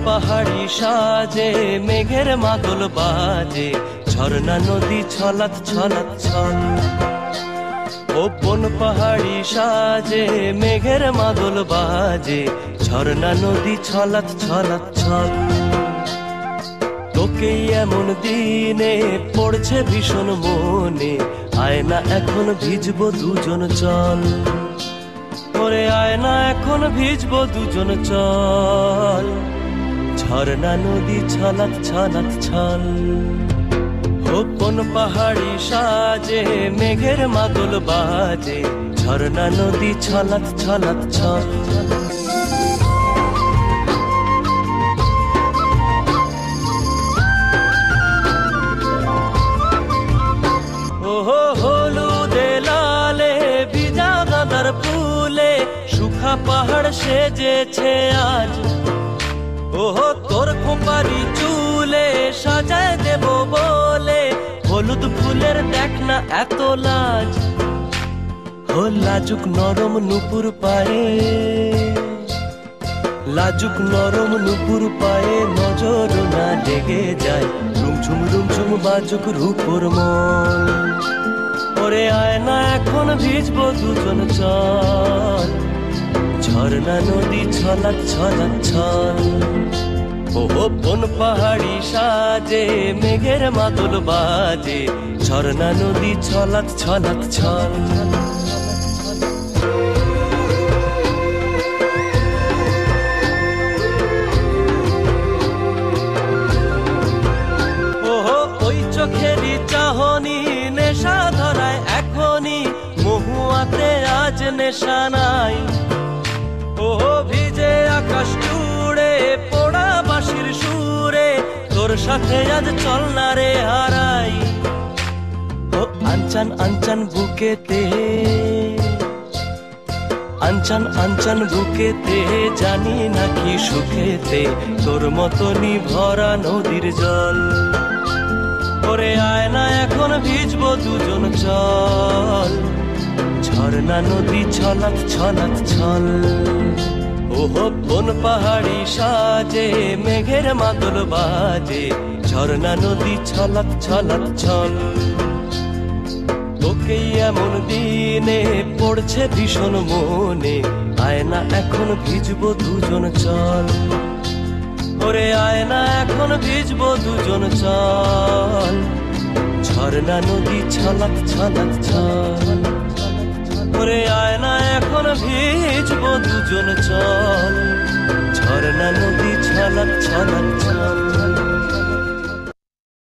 পাহাড়ি সাজে মেঘের মাদল বাজে, ঝর্ণা নদী ছলাৎ ছলাৎ ছল। ও বন পাহাড়ি সাজে মেঘের মাদল বাজে, ঝর্ণা নদী ছলাৎ ছলাৎ ছল। তোকে এমন দিনে পড়ছে ভীষণ মনে, আয় না এখন ভিজবো দুজন চল। ওরে আয় না এখন ভিজবো দুজন চল, ঝর্ণা নদী ছলাৎ ছলাৎ ছল। কোন পাহাড়ি সাজে মেঘের মাদল বাজে, ঝর্ণা নদী ছলাৎ ছলাৎ ছল। ওহো হলুদে লালে ভিজা গাঁদার ফুলে, সুখা পাহাড় সেজেছে আজ। ওহো তোর খোঁপারি চুলে সাজায় দেব বলে, হলুদ ফুলের দেখ না এত লাজ। ও লাজুক নরম নুপুর পায়ে, লাজুক নরম নুপুর পায়ে নজর না লেগে যায়, রুমঝুম বাজুক রূপর মন। ওরে আয় না এখন ভিজবো দুজন চল, ঝর্ণা নদী ছলাৎ ছলাৎ ছল। ও বন পাহাড়ি সাজে মেঘের মাদল বাজে, ঝর্ণা নদী ছলাৎ ছলাৎ ছল। ওহো ওই চোখেরই চাহনি নেশা ধরায় এখনই, মহুয়াতে আজ নেশা নাই। ওহো ভিজে আকাশ জুড়ে পোড়া বাঁশির সুরে, তোর সাথে আজ চল না রে হারাই। ও আনচান আনচান বুকেতে, আনচান আনচান বুকেতে, জানি নাকি সুখেতে তোর মতনই ভরা নদীর জল। ওরে আয় না এখন ভিজবো দুজন চল, ঝর্ণা নদী ছলাৎ ছলাৎ ছল। ওহো বন পাহাড়ি সাজে মেঘের মাদল বাজে, ঝর্ণা নদী ছলাৎ ছলাৎ ছল। তোকে এমন দিনে পড়ছে ভীষণ মনে, আয় না এখন ভিজবো দুজন চল। ওরে আয় না এখন ভিজবো দুজন চল, ঝর্ণা নদী ছলাৎ ছলাৎ ছল। ওরে আয় না এখন ভিজবো দুজন চল, ঝর্ণা নদী ছলাৎ ছলাৎ ছল।